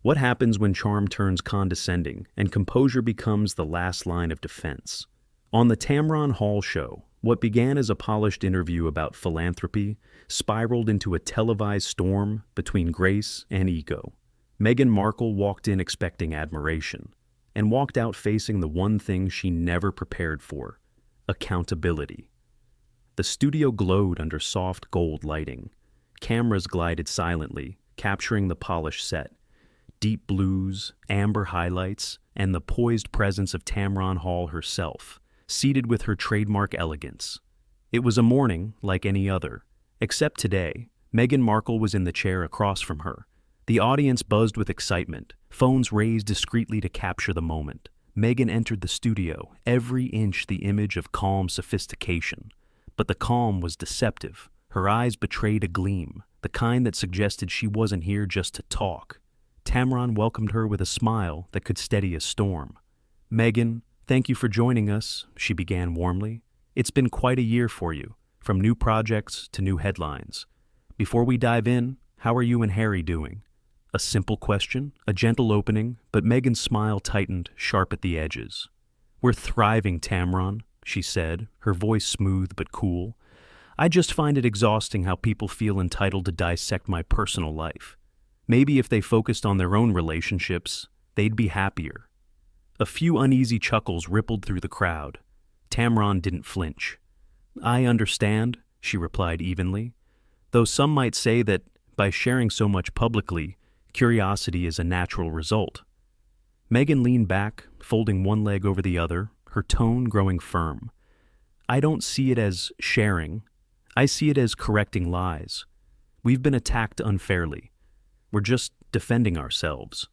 What happens when charm turns condescending and composure becomes the last line of defense? On the Tamron Hall show, what began as a polished interview about philanthropy spiraled into a televised storm between grace and ego. Meghan Markle walked in expecting admiration and walked out facing the one thing she never prepared for: accountability. The studio glowed under soft gold lighting. Cameras glided silently, capturing the polished set. Deep blues, amber highlights, and the poised presence of Tamron Hall herself, seated with her trademark elegance. It was a morning like any other, except today. Meghan Markle was in the chair across from her. The audience buzzed with excitement, phones raised discreetly to capture the moment. Meghan entered the studio, every inch the image of calm sophistication. But the calm was deceptive. Her eyes betrayed a gleam, the kind that suggested she wasn't here just to talk. Tamron welcomed her with a smile that could steady a storm. "Meghan, thank you for joining us," she began warmly. "It's been quite a year for you, from new projects to new headlines. Before we dive in, how are you and Harry doing?" A simple question, a gentle opening, but Meghan's smile tightened, sharp at the edges. "We're thriving, Tamron," she said, her voice smooth but cool. "I just find it exhausting how people feel entitled to dissect my personal life. Maybe if they focused on their own relationships, they'd be happier." A few uneasy chuckles rippled through the crowd. Tamron didn't flinch. "I understand," she replied evenly, "though some might say that by sharing so much publicly, curiosity is a natural result." Meghan leaned back, folding one leg over the other, her tone growing firm. "I don't see it as sharing. I see it as correcting lies. We've been attacked unfairly. We're just defending ourselves,"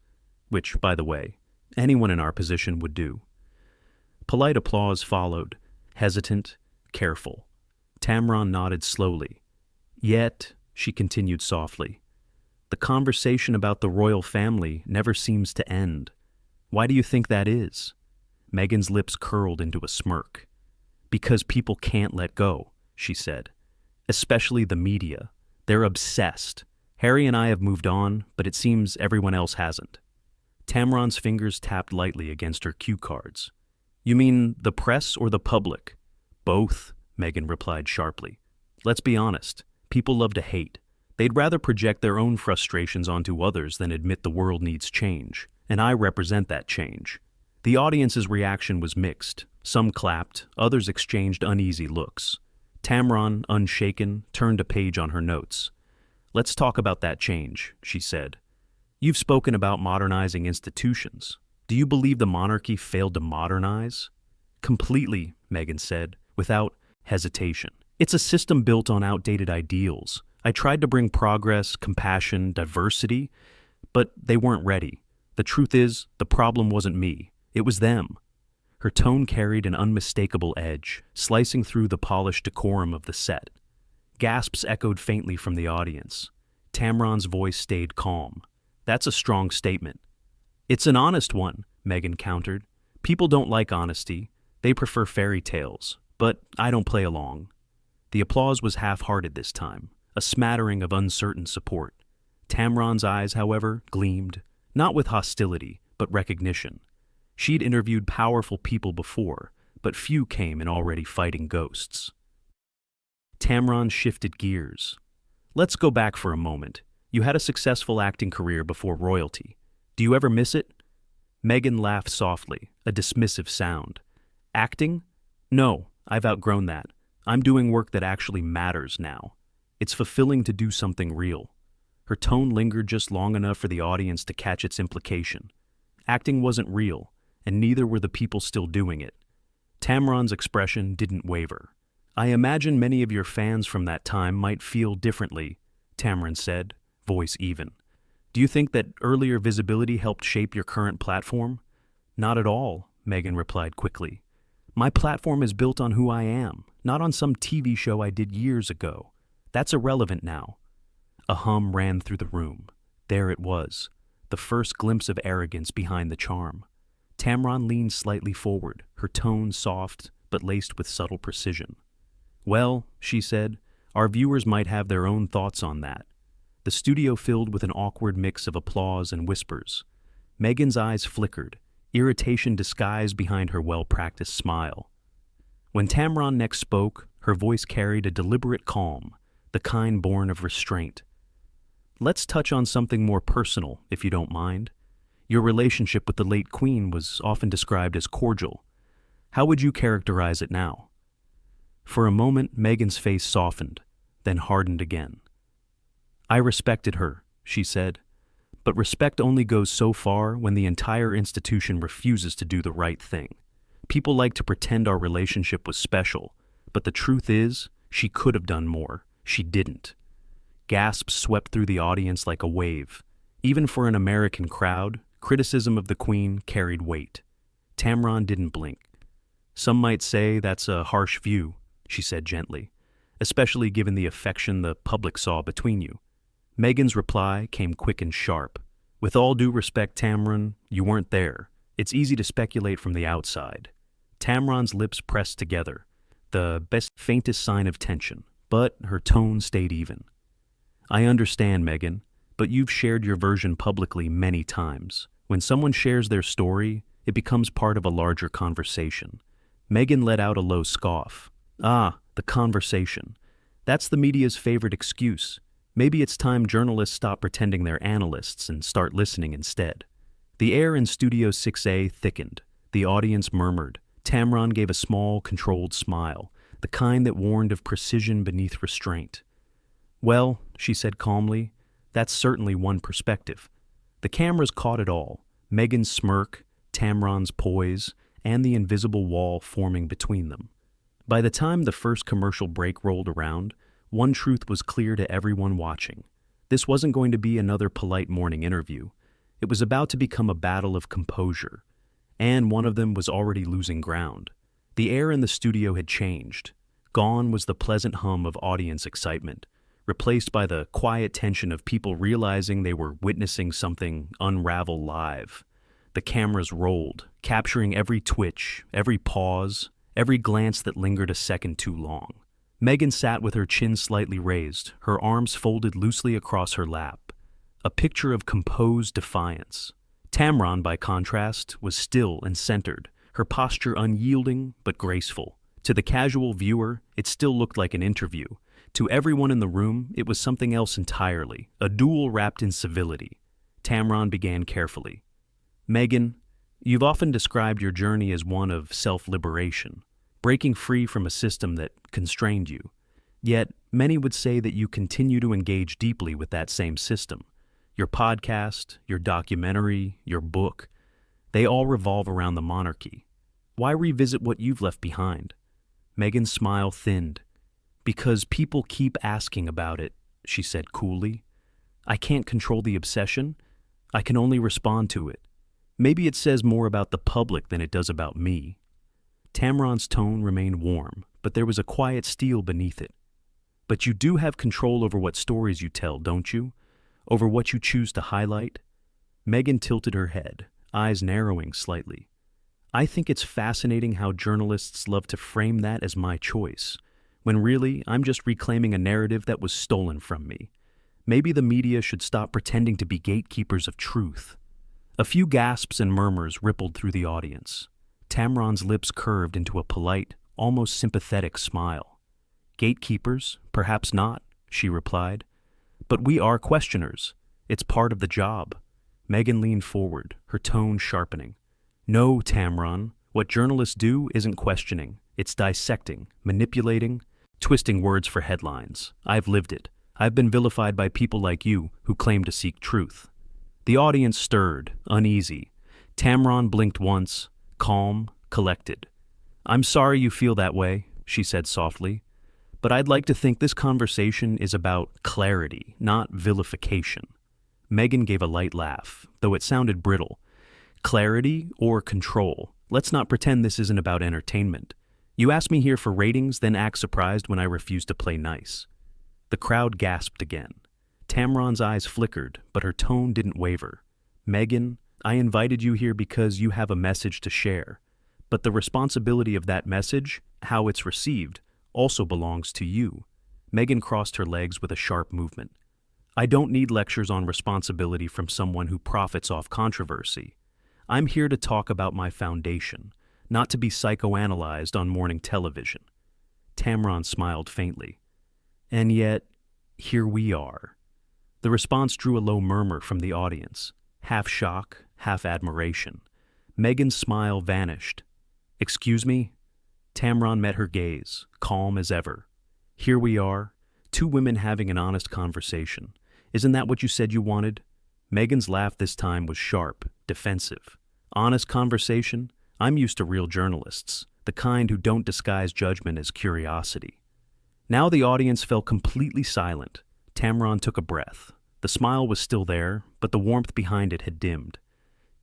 which, by the way, anyone in our position would do. Polite applause followed, hesitant, careful. Tamron nodded slowly. "Yet," she continued softly, "the conversation about the royal family never seems to end. Why do you think that is?" Meghan's lips curled into a smirk. "Because people can't let go," she said. "Especially the media. They're obsessed. Harry and I have moved on, but it seems everyone else hasn't." Tamron's fingers tapped lightly against her cue cards. "You mean the press or the public?" "Both," Meghan replied sharply. "Let's be honest. People love to hate. They'd rather project their own frustrations onto others than admit the world needs change, and I represent that change." The audience's reaction was mixed. Some clapped, others exchanged uneasy looks. Tamron, unshaken, turned a page on her notes. "Let's talk about that change," she said. "You've spoken about modernizing institutions. Do you believe the monarchy failed to modernize?" "Completely," Meghan said, without hesitation. "It's a system built on outdated ideals. I tried to bring progress, compassion, diversity, but they weren't ready. The truth is, the problem wasn't me. It was them." Her tone carried an unmistakable edge, slicing through the polished decorum of the set. Gasps echoed faintly from the audience. Tamron's voice stayed calm. "That's a strong statement." "It's an honest one," Meghan countered. "People don't like honesty. They prefer fairy tales. But I don't play along." The applause was half-hearted this time, a smattering of uncertain support. Tamron's eyes, however, gleamed, not with hostility, but recognition. She'd interviewed powerful people before, but few came in already fighting ghosts. Tamron shifted gears. "Let's go back for a moment. You had a successful acting career before royalty. Do you ever miss it?" Meghan laughed softly, a dismissive sound. "Acting? No, I've outgrown that. I'm doing work that actually matters now. It's fulfilling to do something real." Her tone lingered just long enough for the audience to catch its implication. Acting wasn't real, and neither were the people still doing it. Tamron's expression didn't waver. "I imagine many of your fans from that time might feel differently," Tamron said, voice even. "Do you think that earlier visibility helped shape your current platform?" "Not at all," Meghan replied quickly. "My platform is built on who I am, not on some TV show I did years ago. That's irrelevant now." A hum ran through the room. There it was, the first glimpse of arrogance behind the charm. Tamron leaned slightly forward, her tone soft but laced with subtle precision. "Well," she said, "our viewers might have their own thoughts on that." the studio filled with an awkward mix of applause and whispers. Meghan's eyes flickered, irritation disguised behind her well-practiced smile. When Tamron next spoke, her voice carried a deliberate calm, the kind born of restraint. "Let's touch on something more personal, if you don't mind. Your relationship with the late Queen was often described as cordial. How would you characterize it now?" For a moment, Meghan's face softened, then hardened again. "I respected her," she said, "but respect only goes so far when the entire institution refuses to do the right thing. People like to pretend our relationship was special, but the truth is, she could have done more. She didn't." Gasps swept through the audience like a wave. Even for an American crowd, criticism of the Queen carried weight. Tamron didn't blink. "Some might say that's a harsh view," she said gently, "especially given the affection the public saw between you." Meghan's reply came quick and sharp. "With all due respect, Tamron, you weren't there. It's easy to speculate from the outside." Tamron's lips pressed together, the faintest sign of tension, but her tone stayed even. "I understand, Meghan, but you've shared your version publicly many times. When someone shares their story, it becomes part of a larger conversation." Meghan let out a low scoff. "Ah, the conversation. That's the media's favorite excuse. Maybe it's time journalists stop pretending they're analysts and start listening instead." The air in Studio 6A thickened. The audience murmured. Tamron gave a small, controlled smile, the kind that warned of precision beneath restraint. "Well," she said calmly, "that's certainly one perspective." The cameras caught it all: Meghan's smirk, Tamron's poise, and the invisible wall forming between them. By the time the first commercial break rolled around, one truth was clear to everyone watching. This wasn't going to be another polite morning interview. It was about to become a battle of composure, and one of them was already losing ground. The air in the studio had changed. Gone was the pleasant hum of audience excitement, replaced by the quiet tension of people realizing they were witnessing something unravel live. The cameras rolled, capturing every twitch, every pause, every glance that lingered a second too long. Meghan sat with her chin slightly raised, her arms folded loosely across her lap, a picture of composed defiance. Tamron, by contrast, was still and centered, her posture unyielding but graceful. To the casual viewer, it still looked like an interview. To everyone in the room, it was something else entirely, a duel wrapped in civility. Tamron began carefully. "Meghan, you've often described your journey as one of self-liberation, breaking free from a system that constrained you. Yet, many would say that you continue to engage deeply with that same system. Your podcast, your documentary, your book, they all revolve around the monarchy. Why revisit what you've left behind?" Meghan's smile thinned. "Because people keep asking about it," she said coolly. "I can't control the obsession. I can only respond to it. Maybe it says more about the public than it does about me." Tamron's tone remained warm, but there was a quiet steel beneath it. "But you do have control over what stories you tell, don't you? Over what you choose to highlight?" Meghan tilted her head, eyes narrowing slightly. "I think it's fascinating how journalists love to frame that as my choice, when really I'm just reclaiming a narrative that was stolen from me. Maybe the media should stop pretending to be gatekeepers of truth." A few gasps and murmurs rippled through the audience. Tamron's lips curved into a polite, almost sympathetic smile. "Gatekeepers? Perhaps not," she replied. "But we are questioners. It's part of the job." Meghan leaned forward, her tone sharpening. "No, Tamron, what journalists do isn't questioning. It's dissecting, manipulating, twisting words for headlines. I've lived it. I've been vilified by people like you who claim to seek truth." The audience stirred, uneasy. Tamron blinked once, calm, collected. "I'm sorry you feel that way," she said softly, "but I'd like to think this conversation is about clarity, not vilification." Meghan gave a light laugh, though it sounded brittle. "Clarity or control? Let's not pretend this isn't about entertainment. You ask me here for ratings, then act surprised when I refuse to play nice." The crowd gasped again. Tamron's eyes flickered, but her tone didn't waver. "Meghan, I invited you here because you have a message to share. But the responsibility of that message, how it's received, also belongs to you." Meghan crossed her legs with a sharp movement. I don't need lectures on responsibility from someone who profits off controversy. I'm here to talk about my foundation, not to be psychoanalyzed on morning television. Tamron smiled faintly. And yet, here we are. The response drew a low murmur from the audience, half shock, half admiration. Meghan's smile vanished. Excuse me? Tamron met her gaze, calm as ever. Here we are, two women having an honest conversation. Isn't that what you said you wanted? Meghan's laugh this time was sharp, defensive. Honest conversation? I'm used to real journalists, the kind who don't disguise judgment as curiosity. Now the audience fell completely silent. Tamron took a breath. The smile was still there, but the warmth behind it had dimmed.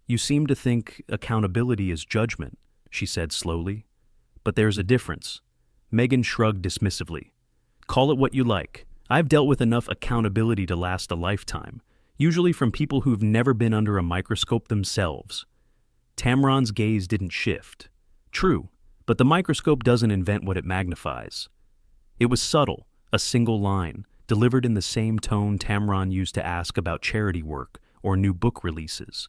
You seem to think accountability is judgment, she said slowly. But there's a difference. Meghan shrugged dismissively. Call it what you like. I've dealt with enough accountability to last a lifetime, usually from people who've never been under a microscope themselves. Tamron's gaze didn't shift. True, but the microscope doesn't invent what it magnifies. It was subtle, a single line, delivered in the same tone Tamron used to ask about charity work or new book releases,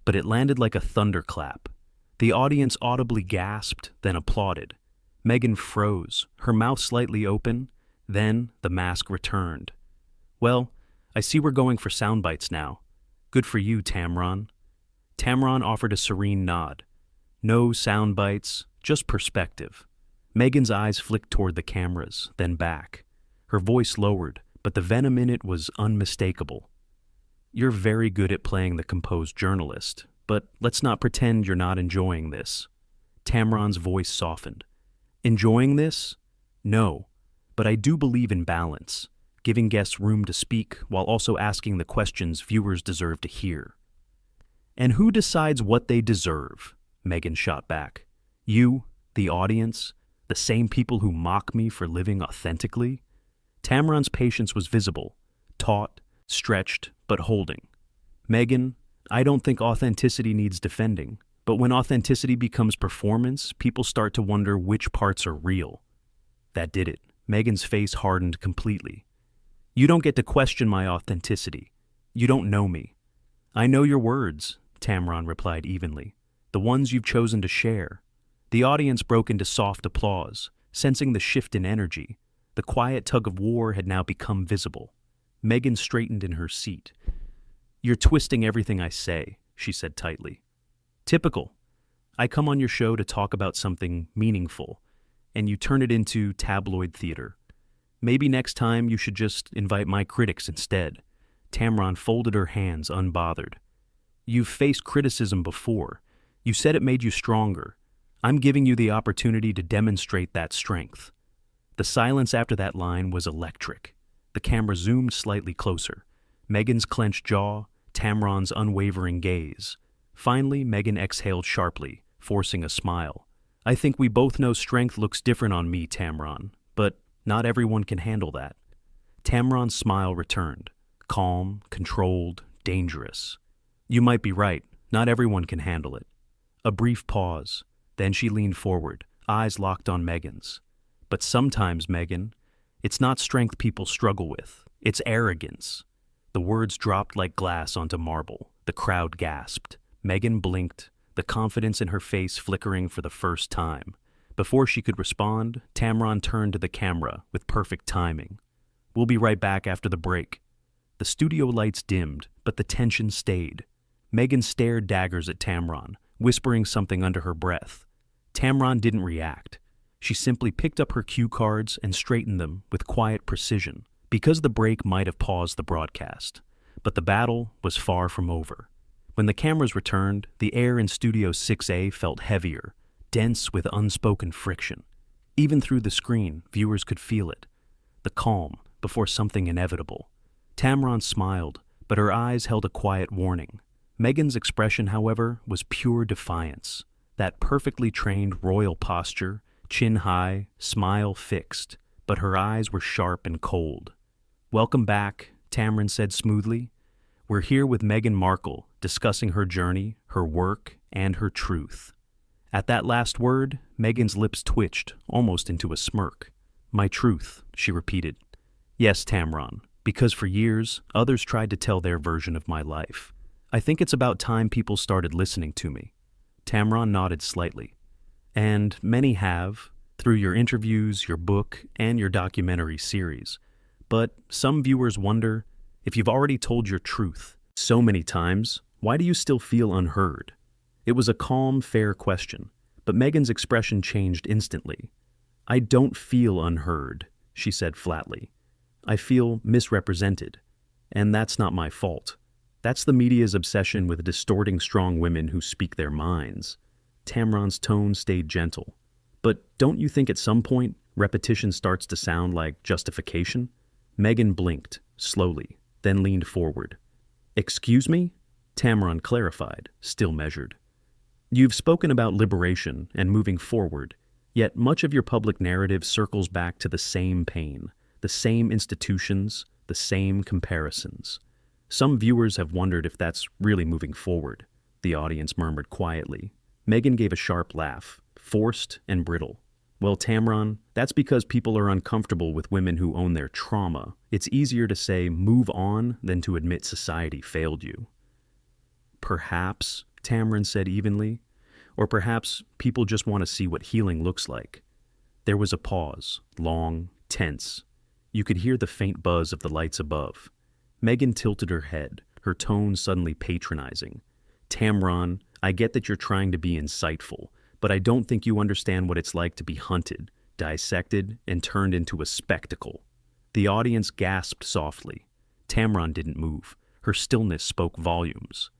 but it landed like a thunderclap. The audience audibly gasped, then applauded. Meghan froze, her mouth slightly open, then the mask returned. Well, I see we're going for sound bites now. Good for you, Tamron. Tamron offered a serene nod. No sound bites, just perspective. Meghan's eyes flicked toward the cameras, then back. Her voice lowered, but the venom in it was unmistakable. You're very good at playing the composed journalist, but let's not pretend you're not enjoying this. Tamron's voice softened. Enjoying this? No, but I do believe in balance, giving guests room to speak while also asking the questions viewers deserve to hear. And who decides what they deserve? Meghan shot back. You, the audience, the same people who mock me for living authentically? Tamron's patience was visible, taut, stretched, but holding. Meghan, I don't think authenticity needs defending, but when authenticity becomes performance, people start to wonder which parts are real. That did it. Meghan's face hardened completely. You don't get to question my authenticity. You don't know me. I know your words, Tamron replied evenly, the ones you've chosen to share. The audience broke into soft applause, sensing the shift in energy. The quiet tug of war had now become visible. Meghan straightened in her seat. You're twisting everything I say, she said tightly. Typical. I come on your show to talk about something meaningful, and you turn it into tabloid theater. Maybe next time you should just invite my critics instead. Tamron folded her hands, unbothered. You've faced criticism before. You said it made you stronger. I'm giving you the opportunity to demonstrate that strength. The silence after that line was electric. The camera zoomed slightly closer. Meghan's clenched jaw, Tamron's unwavering gaze. Finally, Meghan exhaled sharply, forcing a smile. I think we both know strength looks different on me, Tamron, but not everyone can handle that. Tamron's smile returned, calm, controlled, dangerous. You might be right, not everyone can handle it. A brief pause, then she leaned forward, eyes locked on Meghan's. But sometimes, Meghan, it's not strength people struggle with, it's arrogance. The words dropped like glass onto marble. The crowd gasped. Meghan blinked, the confidence in her face flickering for the first time. Before she could respond, Tamron turned to the camera with perfect timing. We'll be right back after the break. The studio lights dimmed, but the tension stayed. Meghan stared daggers at Tamron, whispering something under her breath. Tamron didn't react. She simply picked up her cue cards and straightened them with quiet precision, because the break might have paused the broadcast. But the battle was far from over. When the cameras returned, the air in Studio 6A felt heavier, dense with unspoken friction. Even through the screen, viewers could feel it. The calm before something inevitable. Tamron smiled, but her eyes held a quiet warning. Meghan's expression, however, was pure defiance. That perfectly trained royal posture, chin high, smile fixed, but her eyes were sharp and cold. Welcome back, Tamron said smoothly. We're here with Meghan Markle, discussing her journey, her work, and her truth. At that last word, Meghan's lips twitched, almost into a smirk. My truth, she repeated. Yes, Tamron, Because for years, others tried to tell their version of my life. I think it's about time people started listening to me. Tamron nodded slightly. And many have, through your interviews, your book, and your documentary series. But some viewers wonder, if you've already told your truth so many times, why do you still feel unheard? It was a calm, fair question, but Meghan's expression changed instantly. I don't feel unheard, she said flatly. I feel misrepresented, and that's not my fault. That's the media's obsession with distorting strong women who speak their minds. Tamron's tone stayed gentle. But don't you think at some point, repetition starts to sound like justification? Meghan blinked, slowly, then leaned forward. Excuse me? Tamron clarified, still measured. You've spoken about liberation and moving forward, yet much of your public narrative circles back to the same pain, the same institutions, the same comparisons. Some viewers have wondered if that's really moving forward, the audience murmured quietly. Meghan gave a sharp laugh, forced and brittle. Well, Tamron, that's because people are uncomfortable with women who own their trauma. It's easier to say move on than to admit society failed you. Perhaps, Tamron said evenly, or perhaps people just want to see what healing looks like. There was a pause, long, tense. You could hear the faint buzz of the lights above. Meghan tilted her head, her tone suddenly patronizing. Tamron, I get that you're trying to be insightful, but I don't think you understand what it's like to be hunted, dissected, and turned into a spectacle. The audience gasped softly. Tamron didn't move. Her stillness spoke volumes.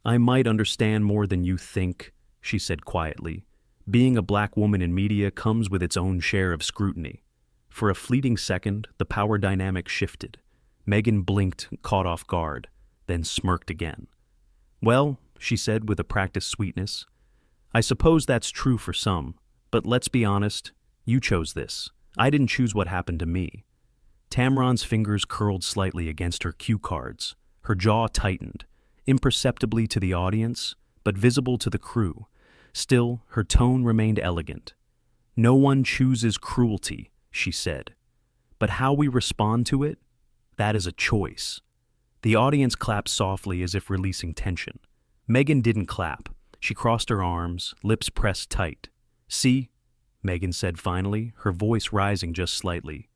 I might understand more than you think, she said quietly. Being a black woman in media comes with its own share of scrutiny. For a fleeting second, the power dynamic shifted. Meghan blinked, caught off guard, then smirked again. Well, she said with a practiced sweetness, I suppose that's true for some, but let's be honest, you chose this. I didn't choose what happened to me. Tamron's fingers curled slightly against her cue cards. Her jaw tightened, imperceptibly to the audience, but visible to the crew. Still, her tone remained elegant. No one chooses cruelty, she said. But how we respond to it, that is a choice. The audience clapped softly as if releasing tension. Meghan didn't clap. She crossed her arms, lips pressed tight. See, Meghan said finally, her voice rising just slightly.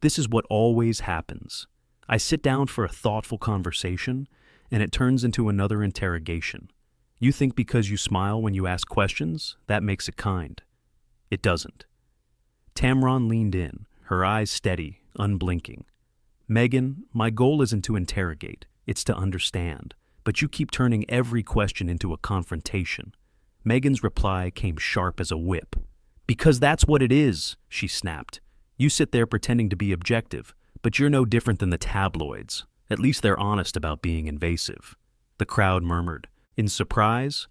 This is what always happens. I sit down for a thoughtful conversation, and it turns into another interrogation. You think because you smile when you ask questions, that makes it kind. It doesn't. Tamron leaned in, her eyes steady, unblinking. Meghan, my goal isn't to interrogate, it's to understand. But you keep turning every question into a confrontation. Meghan's reply came sharp as a whip. Because that's what it is, she snapped. You sit there pretending to be objective, but you're no different than the tabloids. At least they're honest about being invasive. The crowd murmured. In surprise,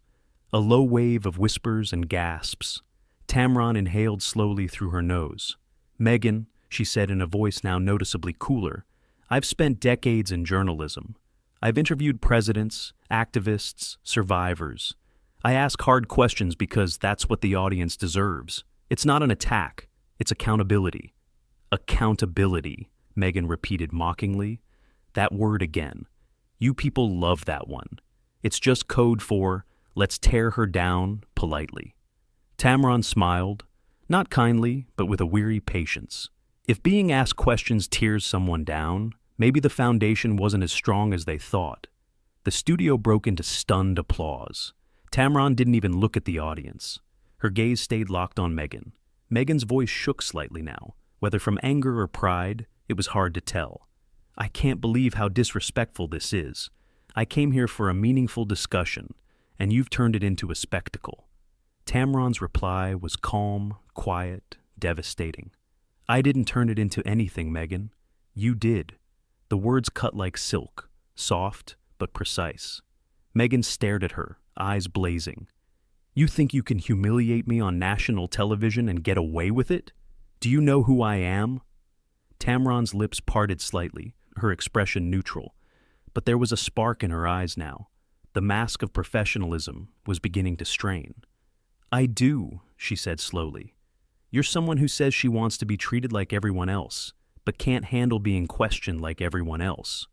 a low wave of whispers and gasps. Tamron inhaled slowly through her nose. Meghan, she said in a voice now noticeably cooler, I've spent decades in journalism. I've interviewed presidents, activists, survivors. I ask hard questions because that's what the audience deserves. It's not an attack, it's accountability. Accountability, Meghan repeated mockingly. That word again. You people love that one. It's just code for, let's tear her down politely. Tamron smiled, not kindly, but with a weary patience. If being asked questions tears someone down, maybe the foundation wasn't as strong as they thought. The studio broke into stunned applause. Tamron didn't even look at the audience. Her gaze stayed locked on Meghan. Meghan's voice shook slightly now. Whether from anger or pride, it was hard to tell. I can't believe how disrespectful this is. I came here for a meaningful discussion, and you've turned it into a spectacle. Tamron's reply was calm, quiet, devastating. I didn't turn it into anything, Meghan. You did. The words cut like silk, soft but precise. Meghan stared at her, eyes blazing. You think you can humiliate me on national television and get away with it? Do you know who I am? Tamron's lips parted slightly, her expression neutral. But there was a spark in her eyes now. The mask of professionalism was beginning to strain. I do, she said slowly. You're someone who says she wants to be treated like everyone else, but can't handle being questioned like everyone else.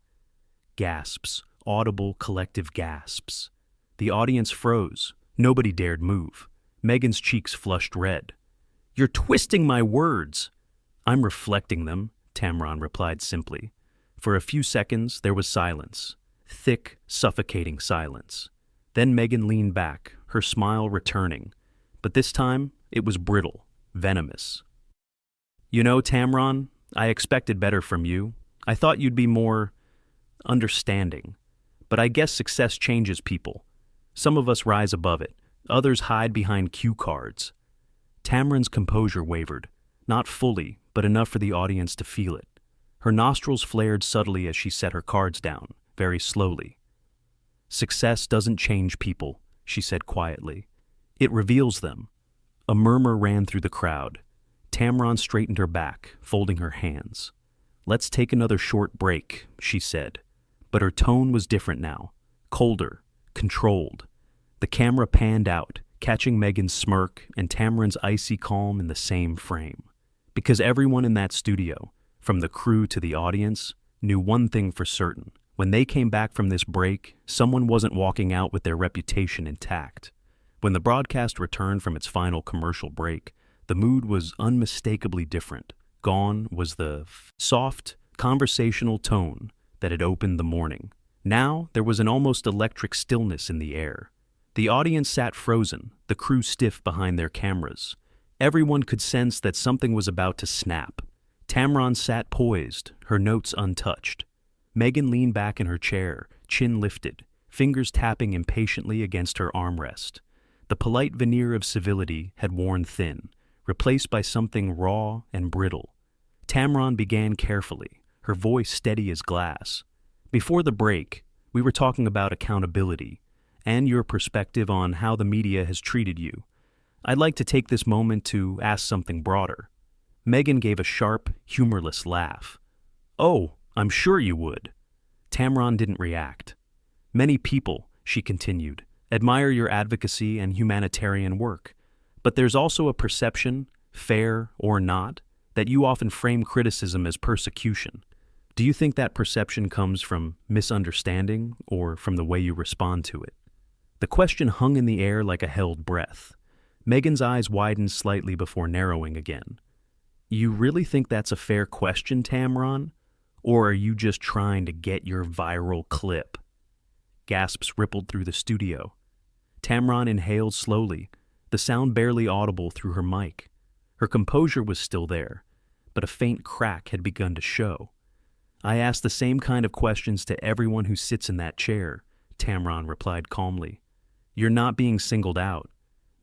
Gasps, audible collective gasps. The audience froze. Nobody dared move. Meghan's cheeks flushed red. "You're twisting my words." "I'm reflecting them," Tamron replied simply. For a few seconds, there was silence. Thick, suffocating silence. Then Meghan leaned back, her smile returning. But this time, it was brittle, venomous. "You know, Tamron, I expected better from you. I thought you'd be more understanding. But I guess success changes people. Some of us rise above it. Others hide behind cue cards." Tamron's composure wavered, not fully, but enough for the audience to feel it. Her nostrils flared subtly as she set her cards down, very slowly. "Success doesn't change people," she said quietly. "It reveals them." A murmur ran through the crowd. Tamron straightened her back, folding her hands. "Let's take another short break," she said. But her tone was different now, colder, controlled. The camera panned out, catching Meghan's smirk and Tamron's icy calm in the same frame. Because everyone in that studio, from the crew to the audience, knew one thing for certain. When they came back from this break, someone wasn't walking out with their reputation intact. When the broadcast returned from its final commercial break, the mood was unmistakably different. Gone was the soft, conversational tone that had opened the morning. Now there was an almost electric stillness in the air. The audience sat frozen, the crew stiff behind their cameras. Everyone could sense that something was about to snap. Tamron sat poised, her notes untouched. Meghan leaned back in her chair, chin lifted, fingers tapping impatiently against her armrest. The polite veneer of civility had worn thin, replaced by something raw and brittle. Tamron began carefully, her voice steady as glass. "Before the break, we were talking about accountability and your perspective on how the media has treated you. I'd like to take this moment to ask something broader." Meghan gave a sharp, humorless laugh. "Oh, I'm sure you would." Tamron didn't react. "Many people," she continued, "admire your advocacy and humanitarian work. But there's also a perception, fair or not, that you often frame criticism as persecution. Do you think that perception comes from misunderstanding or from the way you respond to it?" The question hung in the air like a held breath. Meghan's eyes widened slightly before narrowing again. "You really think that's a fair question, Tamron? Or are you just trying to get your viral clip?" Gasps rippled through the studio. Tamron inhaled slowly, the sound barely audible through her mic. Her composure was still there, but a faint crack had begun to show. "I ask the same kind of questions to everyone who sits in that chair," Tamron replied calmly. "You're not being singled out."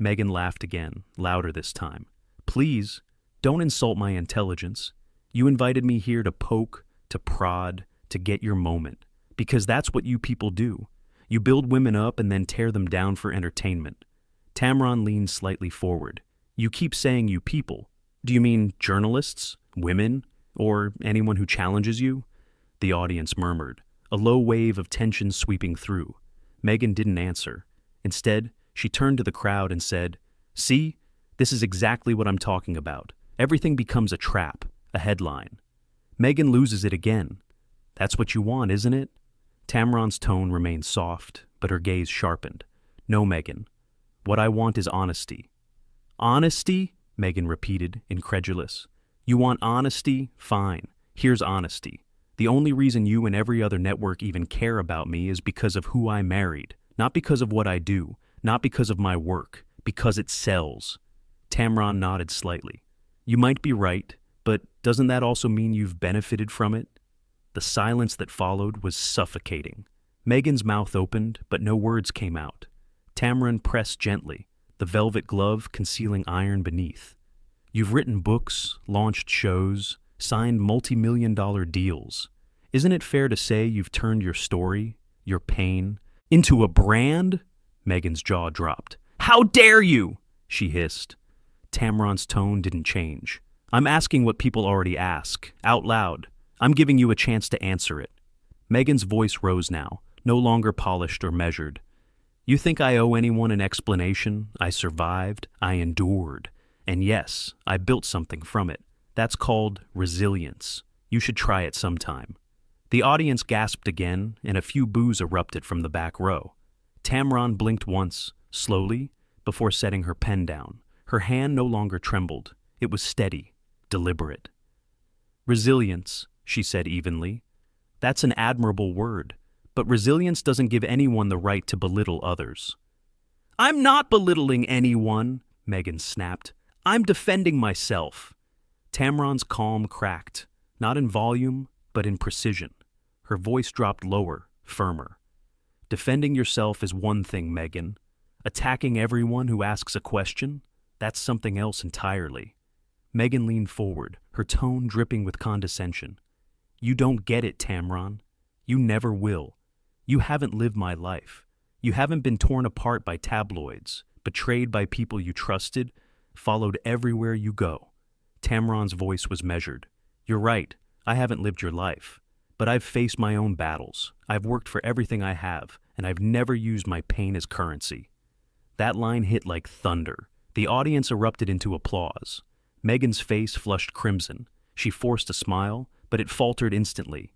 Meghan laughed again, louder this time. "Please, don't insult my intelligence. You invited me here to poke, to prod, to get your moment. Because that's what you people do. You build women up and then tear them down for entertainment." Tamron leaned slightly forward. "You keep saying you people. Do you mean journalists, women, or anyone who challenges you?" The audience murmured, a low wave of tension sweeping through. Meghan didn't answer. Instead, she turned to the crowd and said, "See, this is exactly what I'm talking about. Everything becomes a trap, a headline. Meghan loses it again. That's what you want, isn't it?" Tamron's tone remained soft, but her gaze sharpened. "No, Meghan. What I want is honesty." "Honesty?" Meghan repeated, incredulous. "You want honesty? Fine. Here's honesty. The only reason you and every other network even care about me is because of who I married, not because of what I do, not because of my work, because it sells." Tamron nodded slightly. "You might be right, but doesn't that also mean you've benefited from it?" The silence that followed was suffocating. Meghan's mouth opened, but no words came out. Tamron pressed gently, the velvet glove concealing iron beneath. "You've written books, launched shows, signed multi-million-dollar deals. Isn't it fair to say you've turned your story, your pain, into a brand?" Meghan's jaw dropped. "How dare you?" she hissed. Tamron's tone didn't change. "I'm asking what people already ask, out loud. I'm giving you a chance to answer it." Meghan's voice rose now, no longer polished or measured. "You think I owe anyone an explanation? I survived, I endured, and yes, I built something from it. That's called resilience. You should try it sometime." The audience gasped again, and a few boos erupted from the back row. Tamron blinked once, slowly, before setting her pen down. Her hand no longer trembled. It was steady, deliberate. "Resilience," she said evenly. "That's an admirable word, but resilience doesn't give anyone the right to belittle others." "I'm not belittling anyone," Meghan snapped. "I'm defending myself." Tamron's calm cracked, not in volume, but in precision. Her voice dropped lower, firmer. "Defending yourself is one thing, Meghan. Attacking everyone who asks a question, that's something else entirely." Meghan leaned forward, her tone dripping with condescension. "You don't get it, Tamron. You never will. You haven't lived my life. You haven't been torn apart by tabloids, betrayed by people you trusted, followed everywhere you go." Tamron's voice was measured. "You're right, I haven't lived your life. But I've faced my own battles. I've worked for everything I have, and I've never used my pain as currency." That line hit like thunder. The audience erupted into applause. Meghan's face flushed crimson. She forced a smile, but it faltered instantly.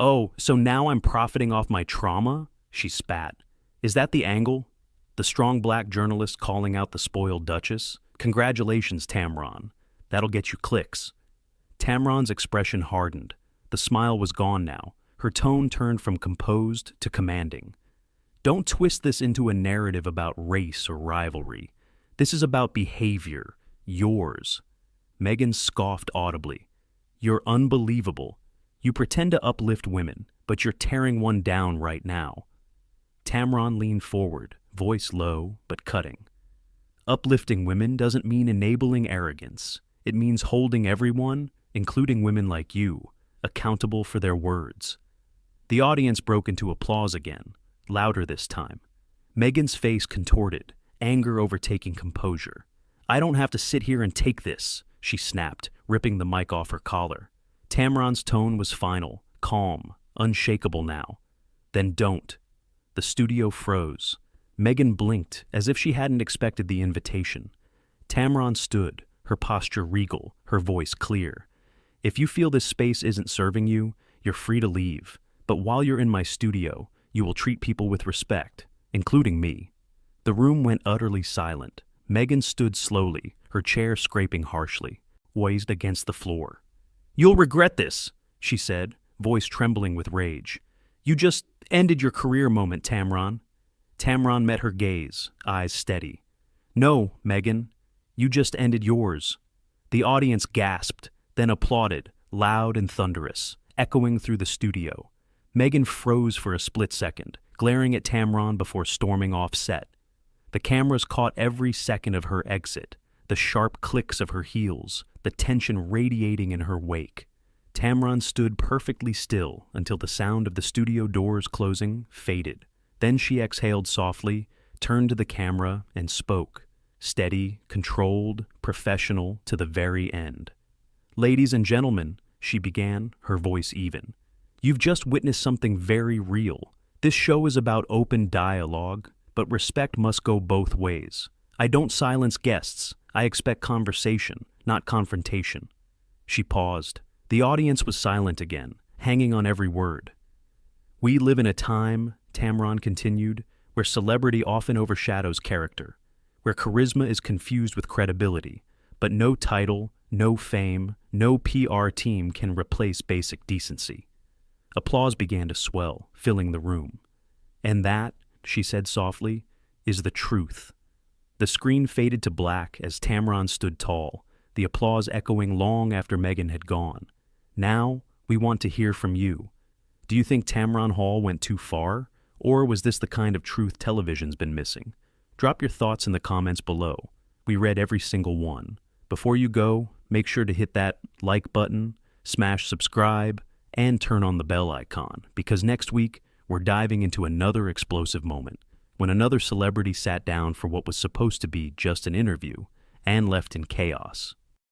"Oh, so now I'm profiting off my trauma?" she spat. "Is that the angle? The strong black journalist calling out the spoiled duchess? Congratulations, Tamron. That'll get you clicks." Tamron's expression hardened. The smile was gone now. Her tone turned from composed to commanding. "Don't twist this into a narrative about race or rivalry. This is about behavior, yours." Meghan scoffed audibly. "You're unbelievable. You pretend to uplift women, but you're tearing one down right now." Tamron leaned forward, voice low but cutting. "Uplifting women doesn't mean enabling arrogance. It means holding everyone, including women like you, accountable for their words." The audience broke into applause again, louder this time. Meghan's face contorted, anger overtaking composure. "I don't have to sit here and take this," she snapped, ripping the mic off her collar. Tamron's tone was final, calm, unshakable now. "Then don't." The studio froze. Meghan blinked, as if she hadn't expected the invitation. Tamron stood, her posture regal, her voice clear. "If you feel this space isn't serving you, you're free to leave. But while you're in my studio, you will treat people with respect, including me." The room went utterly silent. Meghan stood slowly, her chair scraping harshly, poised against the floor. "You'll regret this," she said, voice trembling with rage. "You just ended your career moment, Tamron." Tamron met her gaze, eyes steady. "No, Meghan, you just ended yours." The audience gasped, then applauded, loud and thunderous, echoing through the studio. Meghan froze for a split second, glaring at Tamron before storming off set. The cameras caught every second of her exit, the sharp clicks of her heels, the tension radiating in her wake. Tamron stood perfectly still until the sound of the studio doors closing faded. Then she exhaled softly, turned to the camera, and spoke, steady, controlled, professional to the very end. "Ladies and gentlemen," she began, her voice even, "you've just witnessed something very real. This show is about open dialogue, but respect must go both ways. I don't silence guests. I expect conversation, not confrontation." She paused. The audience was silent again, hanging on every word. "We live in a time," Tamron continued, "where celebrity often overshadows character, where charisma is confused with credibility, but no title, no fame, no PR team can replace basic decency." Applause began to swell, filling the room. "And that," she said softly, "is the truth." The screen faded to black as Tamron stood tall, the applause echoing long after Meghan had gone. "Now, we want to hear from you. Do you think Tamron Hall went too far? Or was this the kind of truth television's been missing? Drop your thoughts in the comments below. We read every single one. Before you go, make sure to hit that like button, smash subscribe, and turn on the bell icon, because next week, we're diving into another explosive moment, when another celebrity sat down for what was supposed to be just an interview and left in chaos.